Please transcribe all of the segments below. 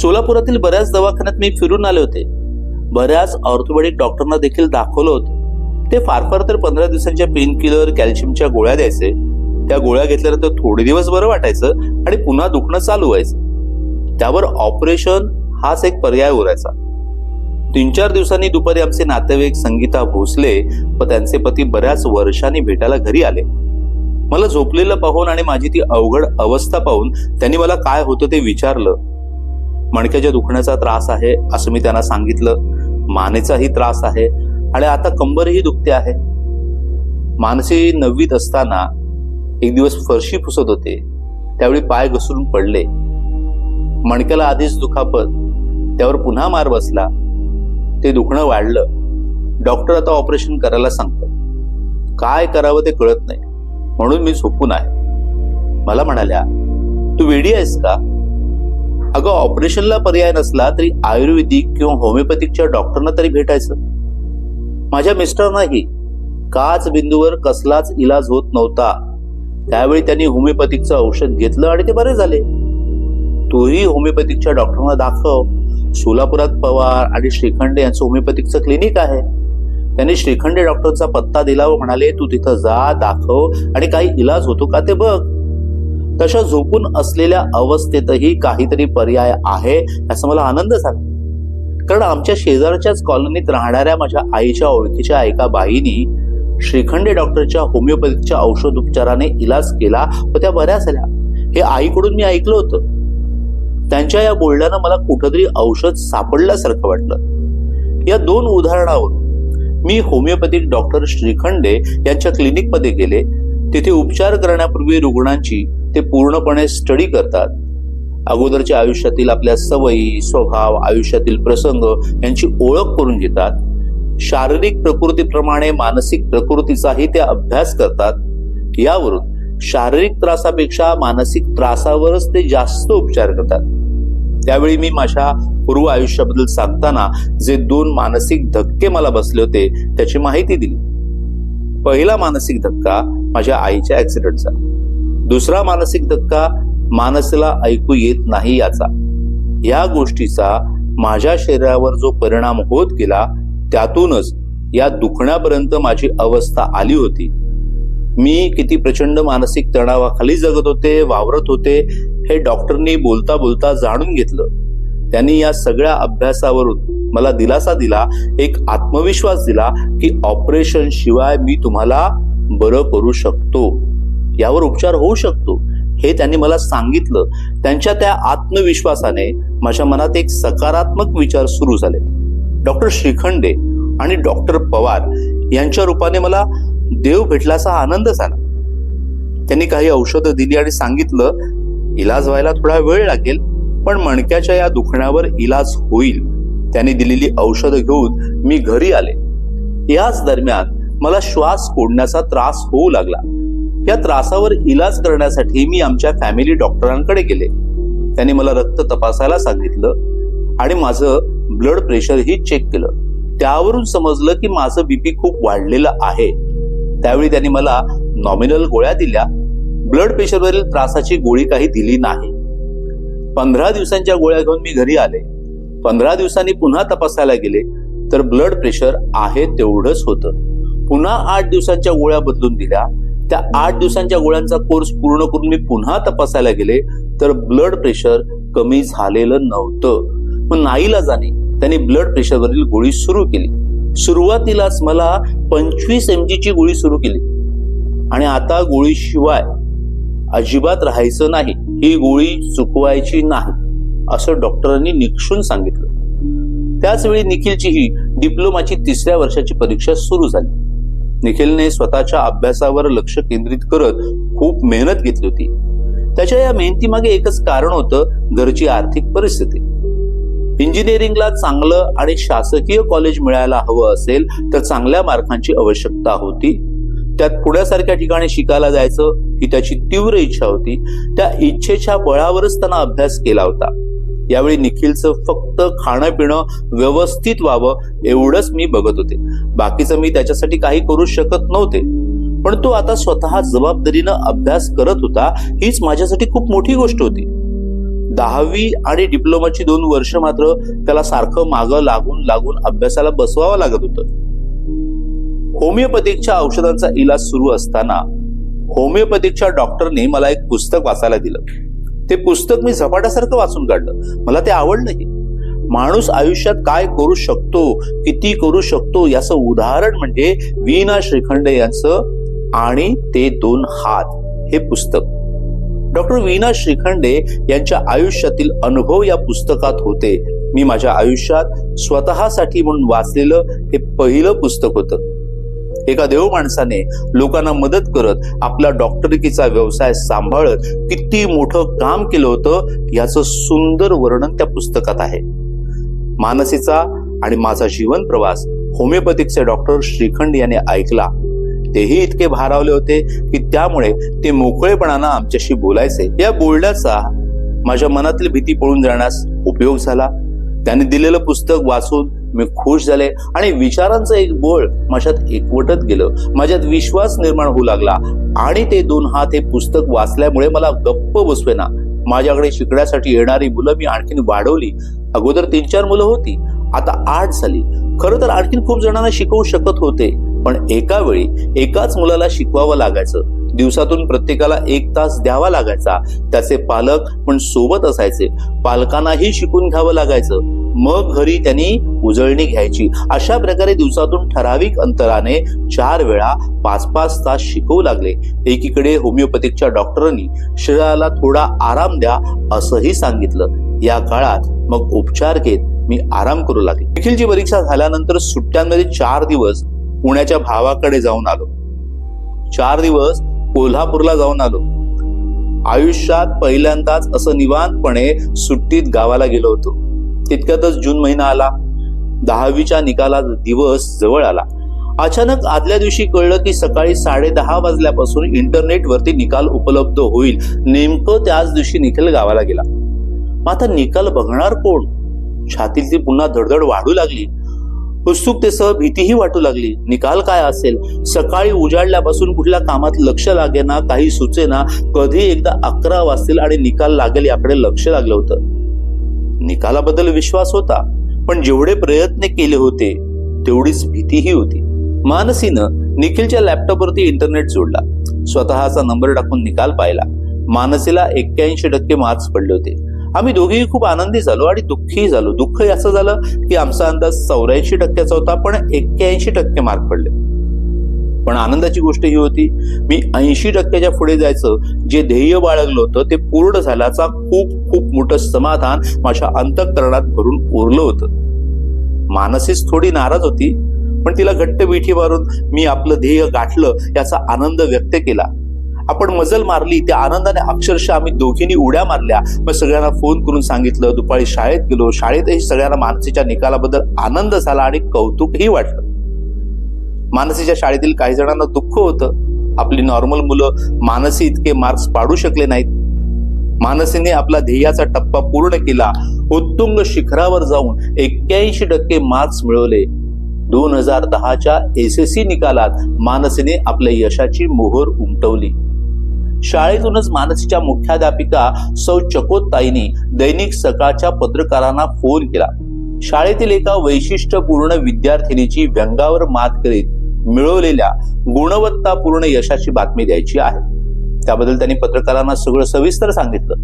सोलापुरातील बऱ्याच दवाखान्यात मी फिरून आले होते. बऱ्याच ऑर्थोपेडिक डॉक्टरना देखील दाखवलं होतं. ते फार फार तर 15 दिवसांच्या पेन किलर, कॅल्शियमच्या गोळ्या द्यायचे. त्या गोळ्या घेतल्यानंतर थोडे दिवस बरं वाटायचं आणि पुन्हा दुखणं चालू व्हायचं. त्यावर ऑपरेशन हाच एक पर्याय उरायचा. 3-4 दिवसांनी दुपारी आमचे नातेवाईक संगीता भोसले व त्यांचे पती बऱ्याच वर्षांनी भेटायला घरी आले. मला झोपलेलं पाहून आणि माझी ती अवघड अवस्था पाहून त्यांनी मला काय होतं ते विचारलं. मणक्याच्या दुखण्याचा त्रास आहे असं मी त्यांना सांगितलं. मानेचाही त्रास आहे आणि आता कंबरही दुखते आहे. मानसी 9वीत असताना एक दिवस फरशी पुसत होते. त्यावेळी पाय घसरून पडले. मणक्याला आधीच दुखापत, त्यावर पुन्हा मार बसला. ते दुखणं वाढलं. डॉक्टर आता ऑपरेशन करायला सांगतात. काय करावं ते कळत नाही, म्हणून मी झोपून आहे. मला म्हणाल्या, तू वेडी आहेस का? अगं, ऑपरेशनला पर्याय नसला तरी आयुर्वेदिक किंवा होमिओपॅथिकच्या डॉक्टरना तरी भेटायचं. माझ्या मिस्टरनाही काच बिंदूवर कसलाच इलाज होत नव्हता. त्यावेळी त्यांनी होमिओपॅथिकचं औषध घेतलं आणि ते बरे झाले. तूही होमिओपॅथिकच्या डॉक्टरना दाखव. सोलापुरात पवार आणि श्रीखंडे यांचं होमिओपॅथिकचं क्लिनिक आहे. त्यांनी श्रीखंडे डॉक्टरचा पत्ता दिला व म्हणाले, तू तिथं जा, दाखव आणि काही इलाज होतो का ते बघ. तशा झोपून असलेल्या अवस्थेतही काहीतरी पर्याय आहे याचा मला आनंद झाला. कारण आमच्या शेजारच्याच कॉलनीत राहणाऱ्या माझ्या आईच्या ओळखीच्या एका बाईनी श्रीखंडे डॉक्टरच्या होमिओपॅथिकच्या औषधोपचाराने इलाज केला व त्या बऱ्या झाल्या. हे आईकडून मी ऐकलं होतं. त्यांच्या या बोलण्यानं मला कुठंतरी औषध सापडल्यासारखं वाटलं. या 2 उदाहरणावरून मी होमिओपॅथिक डॉक्टर श्रीखंडे यांच्या क्लिनिकमध्ये गेले. तिथे उपचार करण्यापूर्वी रुग्णांची ते पूर्णपणे स्टडी करतात. अगोदरच्या आयुष्यातील आपल्या सवयी, स्वभाव, आयुष्यातील प्रसंग यांची ओळख करून घेतात. शारीरिक प्रकृतीप्रमाणे मानसिक प्रकृतीचाही ते अभ्यास करतात. यावरून शारीरिक त्रासापेक्षा मानसिक त्रासावरच ते जास्त उपचार करतात. त्यावेळी मी माझ्या पूर्व आयुष्याबद्दल सांगताना जे 2 मानसिक धक्के मला बसले होते त्याची माहिती दिली. पहिला मानसिक धक्का माझ्या आईच्या ऍक्सिडेंटचा. दुसरा मानसिक धक्का मानसीला ऐकू येत नाही याचा. या गोष्टीचा माझ्या शरीरावर जो परिणाम होत गेला त्यातूनच या दुखण्यापर्यंत माझी अवस्था आली होती. मी किती प्रचंड मानसिक तणावाखाली जगत होते, वावरत होते हे डॉक्टरनी बोलता बोलता जाणून घेतलं. त्यांनी या सगळ्या अभ्यासावरून मला दिलासा दिला, एक आत्मविश्वास दिला की ऑपरेशन शिवाय मी तुम्हाला बरं करू शकतो, यावर उपचार होऊ शकतो हे त्यांनी मला सांगितलं. त्यांच्या त्या आत्मविश्वासाने माझ्या मनात एक सकारात्मक विचार सुरू झाले. डॉक्टर श्रीखंडे आणि डॉक्टर पवार यांच्या रूपाने मला देव भेटल्याचा आनंद झाला. त्यांनी काही औषधं दिली आणि सांगितलं, इलाज व्हायला थोडा वेळ लागेल, पण मणक्याच्या या दुखण्यावर इलाज होईल. त्यांनी दिलेली औषधं घेऊन मी घरी आले. याच दरम्यान मला श्वास कोंडण्याचा त्रास होऊ लागला. या त्रासावर इलाज करण्यासाठी मी आमच्या फॅमिली डॉक्टरांकडे गेले. त्यांनी मला रक्त तपासायला सांगितलं आणि माझं ब्लड प्रेशरही चेक केलं. त्यावरून समजलं की माझं बीपी खूप वाढलेलं आहे. त्यावेळी त्यांनी मला नॉमिनल गोळ्या दिल्या. ब्लड प्रेशरवरील त्रासाची गोळी काही दिली नाही. 15 दिवसांच्या गोळ्या घेऊन मी घरी आले. 15 दिवसांनी पुन्हा तपासायला गेले तर ब्लड प्रेशर आहे तेवढंच होतं. पुन्हा 8 दिवसांच्या गोळ्या बदलून दिल्या. त्या 8 दिवसांच्या गोळ्यांचा कोर्स पूर्ण करून मी पुन्हा तपासायला गेले तर ब्लड प्रेशर कमी झालेलं नव्हतं. मग नाईलाजाने त्यांनी ब्लड प्रेशरवरील गोळी सुरू केली. सुरुवातीलाच मला 25 mg ची गोळी सुरू केली आणि आता गोळीशिवाय अजिबात राहायचं नाही, ही गोळी चुकवायची नाही असं डॉक्टरांनी निक्षून सांगितलं. त्याच वेळी निखिलचीही डिप्लोमाची 3ऱ्या वर्षाची परीक्षा सुरू झाली. निखिलने स्वतःच्या अभ्यासावर लक्ष केंद्रित करत खूप मेहनत घेतली होती. त्याच्या या मेहनतीमागे एकच कारण होतं, घरची आर्थिक परिस्थिती. इंजिनिअरिंगला चांगलं आणि शासकीय कॉलेज मिळायला हवं असेल तर चांगल्या मार्कांची आवश्यकता होती. त्यात पुण्यासारख्या ठिकाणी शिकायला जायचं ही त्याची तीव्र इच्छा होती. त्या इच्छेच्या बळावरच त्यानं अभ्यास केला होता. यावेळी निखिलचं फक्त खाणं पिणं व्यवस्थित व्हावं एवढंच मी बघत होते. बाकीचं मी त्याच्यासाठी काही करू शकत नव्हते. पण तो आता स्वतः जबाबदारीनं अभ्यास करत होता, हीच माझ्यासाठी खूप मोठी गोष्ट होती. 10वी आणि डिप्लोमाची 2 वर्ष मात्र त्याला सारखं मागं लागून लागून अभ्यासाला बसवावं लागत होतं. होमिओपॅथिकच्या औषधांचा इलाज सुरू असताना होमिओपॅथिकच्या डॉक्टरने मला एक पुस्तक वाचायला दिलं. ते पुस्तक मी झपाट्यासारखं वाचून काढलं. मला ते आवडलंही. माणूस आयुष्यात काय करू शकतो, किती करू शकतो याचं उदाहरण म्हणजे वीणा श्रीखंडे यांचं आणि ते 2 हात हे पुस्तक. डॉक्टर वीणा श्रीखंडे यांच्या आयुष्यातील अनुभव या पुस्तकात होते. मी माझ्या आयुष्यात स्वतःसाठी म्हणून वाचलेलं हे पहिलं पुस्तक होतं. एका देव माणसाने लोकांना मदत करत आपला डॉक्टरकीचा व्यवसाय सांभाळत किती मोठं काम केलं होतं याचं सुंदर वर्णन त्या पुस्तकात आहे. मानसीचा आणि माझा जीवन प्रवास होमिओपॅथिकचे डॉक्टर श्रीखंड याने ऐकला. तेही इतके भारावले होते की त्यामुळे ते मोकळेपणानं आमच्याशी बोलायचे. या बोलण्याचा माझ्या मनातली भीती पळून जाण्यास उपयोग झाला. त्यांनी दिलेलं पुस्तक वाचून मी खुश झाले आणि विचारांचं एक बोल माझ्यात एकवटत गेलं. माझ्यात विश्वास निर्माण होऊ लागला आणि ते 2 हात हे पुस्तक वाचल्यामुळे मला गप्प बसवेना. माझ्याकडे शिकण्यासाठी येणारी मुलं मी आणखीन वाढवली. अगोदर 3-4 मुलं होती, आता 8 झाली. खरं तर आणखीन खूप जणांना शिकवू शकत होते, पण एका वेळी एकाच मुलाला शिकवावं लागायचं. दिवसातून प्रत्येकाला 1 तास द्यावा लागायचा. त्याचे पालक पण सोबत असायचे. पालकांनाही शिकून घ्यावं लागायचं. मग घरी त्यांनी उजळणी घ्यायची. अशा प्रकारे दिवसातून ठराविक अंतराने 4 वेळा 5-5 तास शिकवू लागले. एकीकडे होमिओपॅथिकच्या डॉक्टरांनी शरीराला थोडा आराम द्या असंही सांगितलं. या काळात मग उपचार घेत मी आराम करू लागले. निखिलची परीक्षा झाल्यानंतर सुट्ट्यांमध्ये 4 दिवस पुण्याच्या भावाकडे जाऊन आलो. 4 दिवस कोल्हापूरला जाऊन आलो. आयुष्यात पहिल्यांदाच असं निवांतपणे सुट्टीत गावाला गेलो होतो. तितक्यातच जून महिना आला. 10वीच्या निकालाचा दिवस जवळ आला. अचानक आदल्या दिवशी कळलं की सकाळी 10:30 वाजल्यापासून इंटरनेटवरती निकाल उपलब्ध होईल. नेमकं त्याच दिवशी निखिल गावाला गेला. मग आता निकाल बघणार कोण? छातीतली पुन्हा धडधड वाढू लागली. उत्सुकतेसह भीतीही वाटू लागली. निकाल काय असेल? सकाळी उजाडल्यापासून कुठल्या कामात लक्ष लागेना, काही सुचेना. कधी एकदा 11 वाजतील आणि निकाल लागेल याकडे लक्ष लागलं होतं. निकालाबद्दल विश्वास होता, पण जेवढे प्रयत्न केले होते तेवढीच भीतीही होती. मानसीनं निखिलच्या लॅपटॉपवरती इंटरनेट जोडला. स्वतःचा नंबर टाकून निकाल पाहिला. मानसीला 81% मार्क्स पडले होते. आम्ही दोघेही खूप आनंदी झालो आणि दुःखी झालो. दुःख असं झालं की आमचा अंदाज 84% होता, पण 81% मार्क पडले. पण आनंदाची गोष्ट ही होती, मी 80%च्या पुढे जायचं जे ध्येय बाळगलं होतं ते पूर्ण झाल्याचा खूप खूप मोठं समाधान माझ्या अंतःकरणात भरून उरलं होतं. मानसीच थोडी नाराज होती, पण तिला घट्ट मिठी मारून मी आपलं ध्येय गाठलं याचा आनंद व्यक्त केला. आपण मजल मारली. त्या आनंदाने अक्षरशः आम्ही दोघींनी उड्या मारल्या. मग सगळ्यांना फोन करून सांगितलं. दुपारी शाळेत गेलो. शाळेतही सगळ्यांना मानसीच्या निकालाबद्दल आनंद झाला आणि कौतुकही वाटलं. मानसीच्या शाळेतील काही जणांना दुःख होतं. आपली नॉर्मल मुलं मानसी इतके मार्क्स पाडू शकले नाहीत. मानसीने आपला ध्येयाचा टप्पा पूर्ण केला. उत्तुंग शिखरावर जाऊन 81% मार्क्स मिळवले. 2010च्या SSC निकालात मानसीने आपल्या यशाची मोहर उमटवली. शाळेतूनच मानसीच्या मुख्याध्यापिका सौ चकोतताईंनी दैनिक सकाळच्या पत्रकारांना फोन केला. शाळेतील एका वैशिष्ट्यपूर्ण विद्यार्थिनीची व्यंगावर मात करीत मिळवलेल्या गुणवत्तापूर्ण यशाची बातमी द्यायची आहे. त्याबद्दल त्यांनी पत्रकारांना सगळं सविस्तर सांगितलं.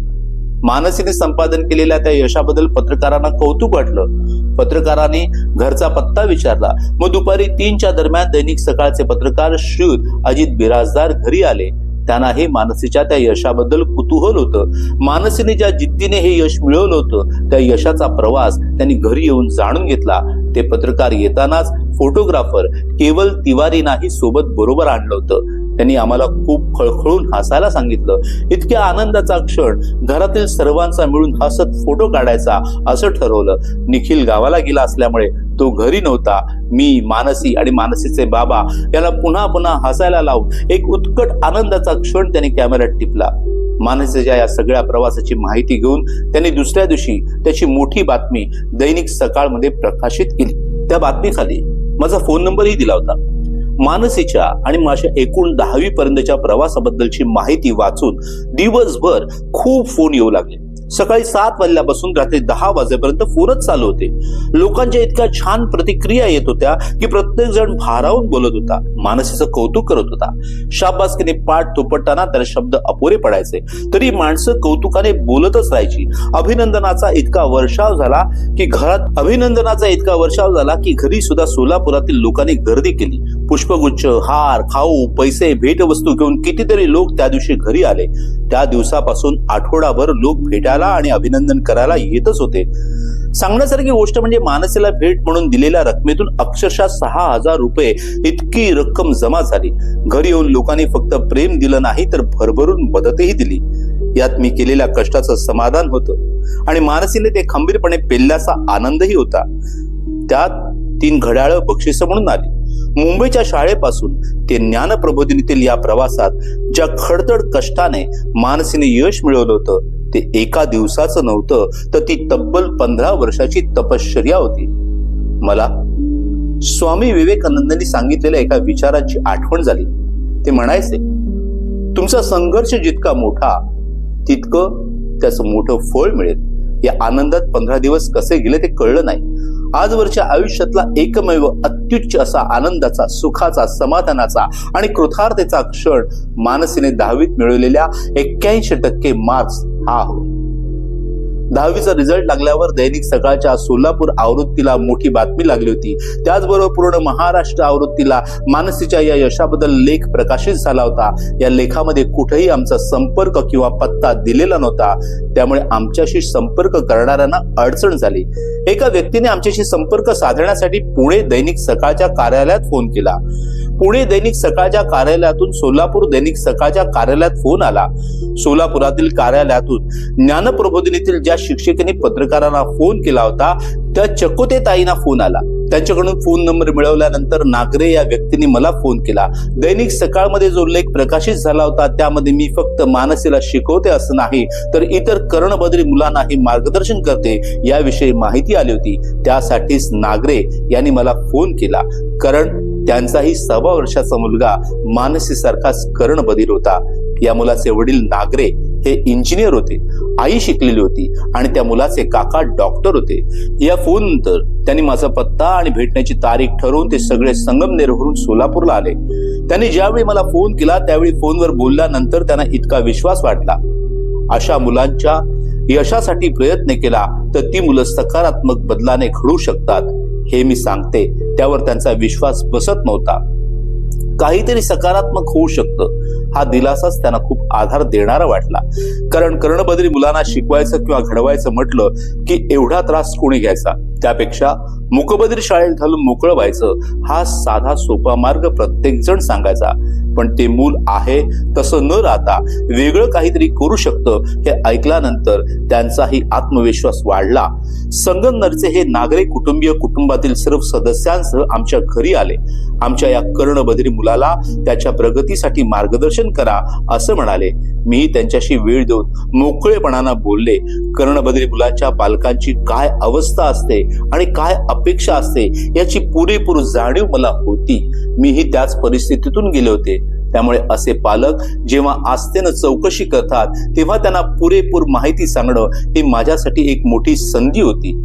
मानसीने संपादन केलेल्या त्या यशाबद्दल पत्रकारांना कौतुक वाटलं. पत्रकारांनी घरचा पत्ता विचारला. मग दुपारी 3च्या दरम्यान दैनिक सकाळचे पत्रकार श्रीयुत अजित बिराजदार घरी आले. त्यांनाही मानसीच्या त्या यशाबद्दल कुतूहल होतं. मानसीने ज्या जिद्दीने हे यश मिळवलं होतं त्या यशाचा प्रवास त्यांनी घरी येऊन जाणून घेतला. ते पत्रकार येतानाच फोटोग्राफर केवल तिवारीनाही सोबत बरोबर आणलं होतं. त्यांनी आम्हाला खूप खळखळून हसायला सांगितलं. इतक्या आनंदाचा क्षण घरातील सर्वांचा मिळून हसत फोटो काढायचा असं ठरवलं. निखिल गावाला गेला असल्यामुळे तो घरी नव्हता. मी, मानसी आणि मानसीचे बाबा याला पुन्हा पुन्हा हसायला लावून एक उत्कट आनंदाचा क्षण त्यांनी कॅमेऱ्यात टिपला. मानसीच्या या सगळ्या प्रवासाची माहिती घेऊन त्यांनी दुसऱ्या दिवशी त्याची मोठी बातमी दैनिक सकाळमध्ये प्रकाशित केली. त्या बातमीखाली माझा फोन नंबरही दिला होता. मानसीच्या आणि माझ्या एकूण 10वी पर्यंतच्या प्रवासाबद्दलची माहिती वाचून दिवसभर खूप फोन येऊ लागले. सकाळी 7 वाजल्यापासून रात्री 10 वाजेपर्यंत फोनच चालू होते. लोकांच्या इतक्या छान प्रतिक्रिया येत होत्या की प्रत्येक जण भारावून बोलत होता, मानसीचं कौतुक करत होता. शाबासकीने पाठ थोपटताना त्याला शब्द अपुरे पडायचे, तरी माणसं कौतुकाने बोलतच राहायची. अभिनंदनाचा इतका वर्षाव झाला की घरी सुद्धा सोलापुरातील लोकांनी गर्दी केली. पुष्पगुच्छ, हार, खाऊ, पैसे, भेटवस्तू घेऊन कितीतरी लोक त्या दिवशी घरी आले. त्या दिवसापासून आठवडाभर लोक भेटायला आणि अभिनंदन करायला येतच होते. सांगण्यासारखी गोष्ट म्हणजे मानसीला भेट म्हणून दिलेल्या रकमेतून अक्षरशः 6,000 रुपये इतकी रक्कम जमा झाली. घरी येऊन लोकांनी फक्त प्रेम दिलं नाही तर भरभरून मदतही दिली. यात मी केलेल्या कष्टाचं समाधान होतं आणि मानसीने ते खंबीरपणे पेलल्याचा आनंदही होता. त्यात 3 घड्याळं बक्षिसं म्हणून आली. मुंबईच्या शाळेपासून ते ज्ञानप्रबोधिनीतील या प्रवासात ज्या खडतड कष्टाने मानसीने यश मिळवलं होतं ते एका दिवसाचं नव्हतं, तर ती तब्बल 15 वर्षाची तपश्चर्या होती. मला स्वामी विवेकानंदांनी सांगितलेल्या एका विचाराची आठवण झाली. ते म्हणायचे, तुमचा संघर्ष जितका मोठा तितकं त्याचं मोठं फळ मिळेल. या आनंदात 15 दिवस कसे गेले ते कळलं नाही. आजवरच्या आयुष्यातला एकमेव अत्युच्च असा आनंदाचा, सुखाचा, समाधानाचा आणि कृतार्थतेचा क्षण मानसीने 10वीत मिळवलेल्या 81% मार्क्स हा हो. 10वीचा रिझल्ट लागल्यावर दैनिक सकाळच्या सोलापूर आवृत्तीला मोठी बातमी लागली होती. त्याचबरोबर पूर्ण महाराष्ट्र आवृत्तीला मानसीच्या या यशाबद्दल लेख प्रकाशित झाला होता. या लेखामध्ये कुठेही आमचा संपर्क किंवा पत्ता दिलेला नव्हता. त्यामुळे आमच्याशी संपर्क करणाऱ्यांना अडचण झाली. एका व्यक्तीने आमच्याशी संपर्क साधण्यासाठी पुणे दैनिक सकाळच्या कार्यालयात फोन केला. पुणे दैनिक सकाळच्या कार्यालयातून सोलापूर दैनिक सकाळच्या कार्यालयात फोन आला. सोलापुरातील कार्यालयातून ज्ञानप्रबोधिनीतील ज्या शिक्षिकेने पत्रकारांना फोन केला होता त्या चकोते ताईंना फोन आला. त्यांच्याकडून फोन नंबर मिळवल्यानंतर नागरे या व्यक्तीने मला फोन केला. दैनिक सकाळमध्ये जो लेख प्रकाशित झाला होता त्यामध्ये मी फक्त मानसीला शिकवते असं नाही तर इतर कर्णबधिर मुलांनाही मार्गदर्शन करते याविषयी माहिती आली होती. त्यासाठीच नागरे यांनी मला फोन केला, कारण त्यांचाही 6 वर्षाचा मुलगा मानसीसारखाच कर्णबधिर होता. या मुलाचे वडील नागरे हे इंजिनियर होते, आई शिकलेली होती आणि त्या मुलाचे काका डॉक्टर होते. या फोन नंतर त्यांनी माझा पत्ता आणि भेटण्याची तारीख ठरवून ते सगळे संगमनेरवरून सोलापूरला आले. त्यांनी ज्यावेळी मला फोन केला त्यावेळी फोनवर बोलल्यानंतर त्यांना इतका विश्वास वाटला. अशा मुलांच्या यशासाठी प्रयत्न केला तर ती मुलं सकारात्मक बदलाने घडू शकतात हे मी सांगते. त्यावर त्यांचा विश्वास बसत नव्हता. काहीतरी सकारात्मक होऊ शकतं हा दिलासाच त्यांना खूप आधार देणारा वाटला. कारण कर्णबधिर मुलांना शिकवायचं किंवा घडवायचं म्हटलं की एवढा त्रास कोणी घ्यायचा, त्यापेक्षा मूकबधिर शाळेत घालून मोकळं व्हायचं हा साधा सोपा मार्ग प्रत्येक जण सांगायचा. पण ते मूल आहे तसं न राहता वेगळं काहीतरी करू शकतं हे ऐकल्यानंतर त्यांचाही आत्मविश्वास वाढला. संगमनेरचे हे नागरिक कुटुंबीय कुटुंबातील सर्व सदस्यांसह आमच्या घरी आले. आमच्या या कर्णबधिर मुलाला त्याच्या प्रगतीसाठी मार्गदर्शन करा असं म्हणाले. मी त्यांच्याशी वेळ देऊन मोकळेपणानं बोलले. कर्णबधिर मुलांच्या पालकांची काय अवस्था असते आणि काय अपेक्षा असते याची पुरेपूर जाणीव मला होती. मीही त्याच परिस्थितीतून गेले होते. त्यामुळे असे पालक जेव्हा आस्थेनं चौकशी करतात तेव्हा त्यांना पुरेपूर माहिती सांगणं ही माझ्यासाठी एक मोठी संधी होती.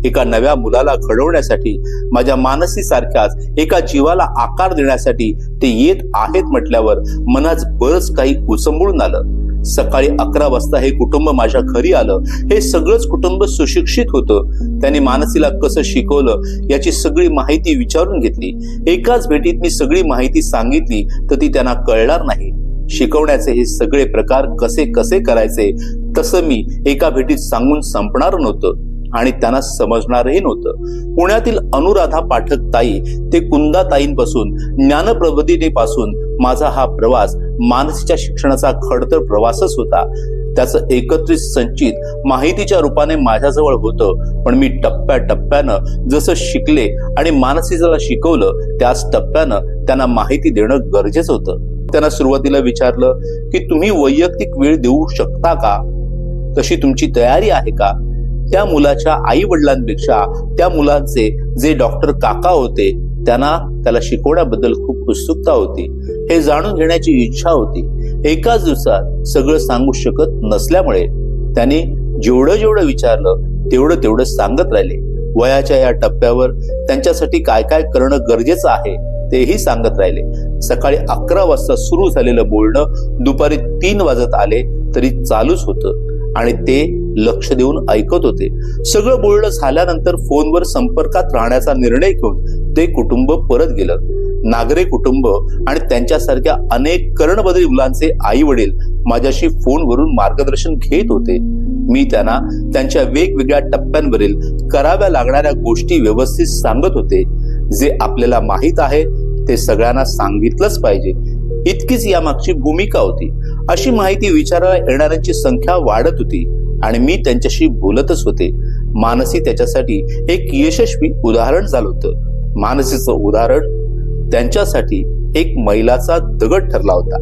एका नव्या मुलाला घडवण्यासाठी, माझ्या मानसीसारख्याच एका जीवाला आकार देण्यासाठी ते येत आहेत म्हटल्यावर मनात बरंच काही उचंबळून आलं. सकाळी 11 वाजता हे कुटुंब माझ्या घरी आलं. हे सगळंच कुटुंब सुशिक्षित होतं. त्यांनी मानसीला कसं शिकवलं याची सगळी माहिती विचारून घेतली. एकाच भेटीत मी सगळी माहिती सांगितली तर ती त्यांना कळणार नाही. शिकवण्याचे हे सगळे प्रकार कसे कसे करायचे तसं मी एका भेटीत सांगून संपणार नव्हतं आणि त्यांना समजणारही नव्हतं. पुण्यातील अनुराधा पाठक ताई ते कुंदा ताईंपासून ज्ञानप्रबोधिनीपासून माझा हा प्रवास मानसीच्या शिक्षणाचा खडतर प्रवासच होता. त्याचं एकत्रित संचित माहितीच्या रूपाने माझ्याजवळ होतं. पण मी टप्प्याटप्प्यानं जसं शिकले आणि मानसीला शिकवलं त्याच टप्प्यानं त्यांना माहिती देणं गरजेचं होतं. त्यांना सुरुवातीला विचारलं की तुम्ही वैयक्तिक वेळ देऊ शकता का, तशी तुमची तयारी आहे का. त्या मुलाच्या आई वडिलांपेक्षा त्या मुलांचे जे डॉक्टर काका होते त्यांना त्याला शिकवण्याबद्दल खूप उत्सुकता होती. हे जाणून घेण्याची इच्छा होती. एकाच दिवसात सगळं सांगू शकत नसल्यामुळे त्यांनी जेवढं जेवढं विचारलं तेवढं तेवढं सांगत राहिले. वयाच्या या टप्प्यावर त्यांच्यासाठी काय काय करणं गरजेचं आहे तेही सांगत राहिले. सकाळी 11 वाजता सुरू झालेलं बोलणं दुपारी 3 वाजत आले तरी चालूच होतं आणि ते लक्ष देऊन ऐकत होते. सगळं बोलणं झाल्यानंतर फोनवर संपर्कात राहण्याचा निर्णय घेऊन ते कुटुंब परत गेलं. नागरे कुटुंब आणि त्यांच्यासारख्या अनेक कर्णबधिर मुलांचे आई वडील माझ्याशी फोनवरून मार्गदर्शन घेत होते. मी त्यांना त्यांच्या वेगवेगळ्या टप्प्यांवरील कराव्या लागणाऱ्या गोष्टी व्यवस्थित सांगत होते. जे आपल्याला माहित आहे ते सगळ्यांना सांगितलंच पाहिजे, इतकीच यामागची भूमिका होती. अशी माहिती विचारायला येणाऱ्यांची संख्या वाढत होती आणि मी त्यांच्याशी बोलतच होते. मानसी त्याच्यासाठी एक यशस्वी उदाहरण झालं होतं. मानसीचं उदाहरण त्यांच्यासाठी एक मैलाचा दगड ठरला होता.